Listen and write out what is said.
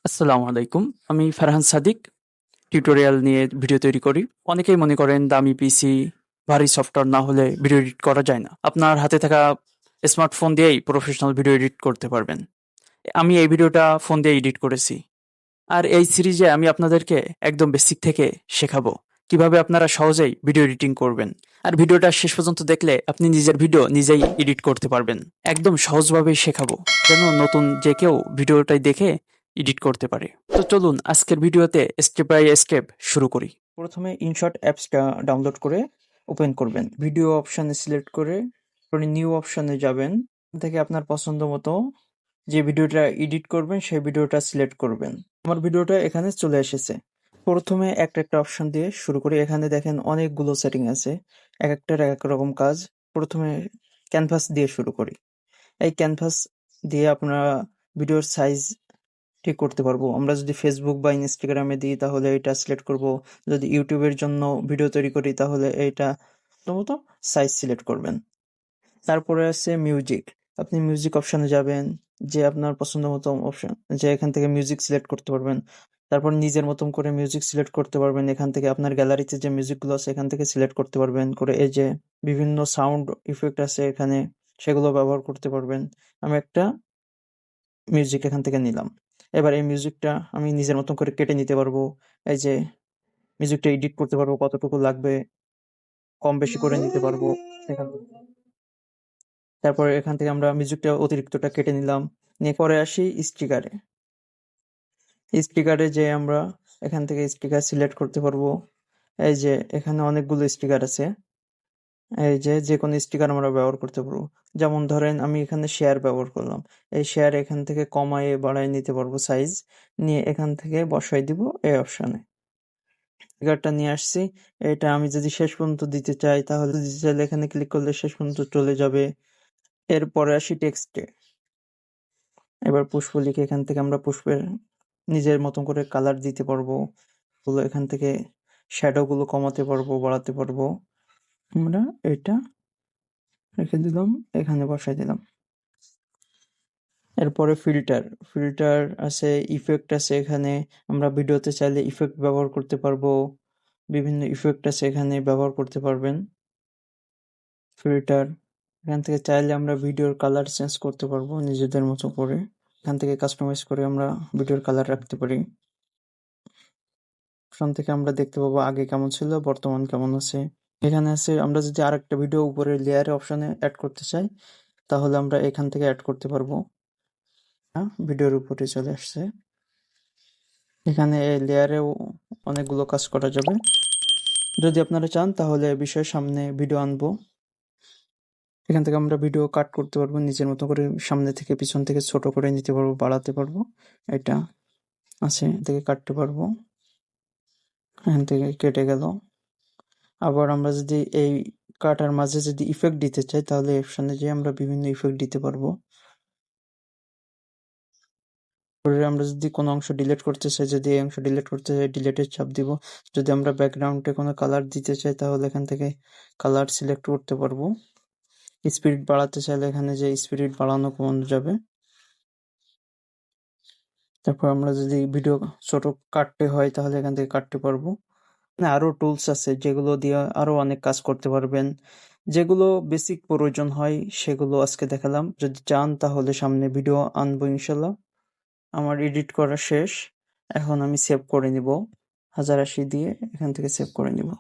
আসসালামু আলাইকুম। আমি ফারহান সাদিক। টিউটোরিয়াল নিয়ে ভিডিও তৈরি করি। অনেকেই মনে করেন দামি পিসি, ভারী সফটওয়্যার না হলে ভিডিও এডিট করা যায় না। আপনার হাতে থাকা স্মার্টফোন দিয়েই প্রফেশনাল ভিডিও এডিট করতে পারবেন। আমি এই ভিডিওটা ফোন দিয়ে এডিট করেছি। আর এই সিরিজে আমি আপনাদেরকে একদম বেসিক থেকে শেখাবো কিভাবে আপনারা সহজেই ভিডিও এডিটিং করবেন। আর ভিডিওটা শেষ পর্যন্ত দেখলে আপনি নিজের ভিডিও নিজেই এডিট করতে পারবেন। একদম সহজভাবেই শেখাবো, যেন নতুন যে কেউ ভিডিওটাই দেখে এডিট করতে পারে। তো চলুন আজকের ভিডিওতে স্টেপ বাই স্টেপ শুরু করি। প্রথমে ইনশট অ্যাপসটা ডাউনলোড করে ওপেন করবেন। ভিডিও অপশানে সিলেক্ট করে নিউ অপশানে যাবেন। এখান থেকে আপনার পছন্দ মতো যে ভিডিওটা এডিট করবেন সেই ভিডিওটা সিলেক্ট করবেন। আমার ভিডিওটা এখানে চলে এসেছে। প্রথমে একটা অপশন দিয়ে শুরু করি। এখানে দেখেন অনেকগুলো সেটিং আছে, এক একটার এক এক রকম কাজ। প্রথমে ক্যানভাস দিয়ে শুরু করি। এই ক্যানভাস দিয়ে আপনারা ভিডিওর সাইজ ঠিক করতে পারবো। আমরা যদি ফেসবুক বা ইনস্টাগ্রামে দিই তাহলে এটা সিলেক্ট করব। যদি ইউটিউবের জন্য ভিডিও তৈরি করি তাহলে এইটা মতো সাইজ সিলেক্ট করবেন। তারপরে আছে মিউজিক। আপনি মিউজিক অপশনে যাবেন, যে আপনার পছন্দ মতো অপশন, যে এখান থেকে মিউজিক সিলেক্ট করতে পারবেন। তারপর নিজের মতন করে মিউজিক সিলেক্ট করতে পারবেন। এখান থেকে আপনার গ্যালারিতে যে মিউজিকগুলো আছে এখান থেকে সিলেক্ট করতে পারবেন। করে এই যে বিভিন্ন সাউন্ড ইফেক্ট আছে এখানে, সেগুলো ব্যবহার করতে পারবেন। আমি একটা মিউজিক এখান থেকে নিলাম। এবার এই মিউজিকটা আমি নিজের মতন করে কেটে নিতে পারবো। এই যে মিউজিকটা এডিট করতে পারবো, কতটুকু লাগবে কম বেশি করে নিতে পারবো এখান থেকে। তারপরে এখান থেকে আমরা মিউজিকটা অতিরিক্তটা কেটে নিলাম। নিয়ে পরে আসি স্টিকারে। স্টিকারে যে আমরা এখান থেকে স্টিকার সিলেক্ট করতে পারবো। এই যে এখানে অনেকগুলো স্টিকার আছে। এই যে কোনো স্টিকার আমরা ব্যবহার করতে পারবো। যেমন ধরেন আমি এখানে শেয়ার ব্যবহার করলাম। এই শেয়ার এখান থেকে কমায়ে বাড়ায় নিতে পারবো সাইজ। নিয়ে এখান থেকে বসাই দিব এই অপশনে। স্টিকারটা নিয়ে আসছি। এটা আমি যদি শেষ পর্যন্ত দিতে চাই তাহলে দিতে চাইলে এখানে ক্লিক করলে শেষ পর্যন্ত চলে যাবে। এরপরে আসি টেক্সটে। এবার পুষ্প লিখে এখান থেকে আমরা পুষ্পের নিজের মতন করে কালার দিতে পারবো। এখান থেকে শ্যাডো গুলো কমাতে পারবো, বাড়াতে পারবো। আমরা এটা রেখে দিলাম, এখানে বসাই দিলাম। এরপরে ফিল্টার। ফিল্টার আছে, ইফেক্ট আছে। এখানে আমরা ভিডিওতে চাইলে ইফেক্ট ব্যবহার করতে পারবো। বিভিন্ন ইফেক্ট আছে এখানে, ব্যবহার করতে পারবেন। ফিল্টার এখান থেকে চাইলে আমরা ভিডিওর কালার চেঞ্জ করতে পারবো নিজেদের মতো করে। এখান থেকে কাস্টমাইজ করে আমরা ভিডিওর কালার রাখতে পারি। অপশন থেকে আমরা দেখতে পাবো আগে কেমন ছিল, বর্তমান কেমন আছে। এখানে আছে আমরা যদি আরেকটা ভিডিও উপরে লেয়ারে অপশনে অ্যাড করতে চাই তাহলে আমরা এখান থেকে অ্যাড করতে পারবো। ভিডিওর উপরে চলে আসছে। এখানে এই লেয়ারেও অনেকগুলো কাজ করা যাবে। যদি আপনারা চান তাহলে বিষয়ের সামনে ভিডিও আনবো। এখান থেকে আমরা ভিডিও কাট করতে পারবো নিজের মতো করে, সামনে থেকে পিছন থেকে ছোট করে নিতে পারবো, বাড়াতে পারবো। এটা আছে, থেকে কাটতে পারবো। এখান থেকে কেটে গেল। আবার আমরা যদি এই কাটার মাঝে যদি ইফেক্ট দিতে চাই তাহলে অপশনে যেয়ে আমরা বিভিন্ন ইফেক্ট দিতে পারবো। আমরা যদি কোনো অংশ ডিলিট করতে চাই, যদি এই অংশ ডিলিট করতে চাই ডিলিটের চাপ দিব। যদি আমরা ব্যাকগ্রাউন্ডে কোনো কালার দিতে চাই তাহলে এখান থেকে কালার সিলেক্ট করতে পারবো। স্পিড বাড়াতে চাইলে এখানে যে স্পিড বাড়ানো কমানো যাবে। তারপর আমরা যদি ভিডিও ছোট কাটতে হয় তাহলে এখান থেকে কাটতে পারবো। আরো টুলস আছে যেগুলো দিয়ে আরো অনেক কাজ করতে পারবেন। যেগুলো বেসিক প্রয়োজন হয় সেগুলো আজকে দেখালাম। যদি চান তাহলে সামনে ভিডিও আনবো ইনশাল্লাহ। আমার এডিট করা শেষ, এখন আমি সেভ করে নিব। 1080 দিয়ে এখান থেকে সেভ করে নিব।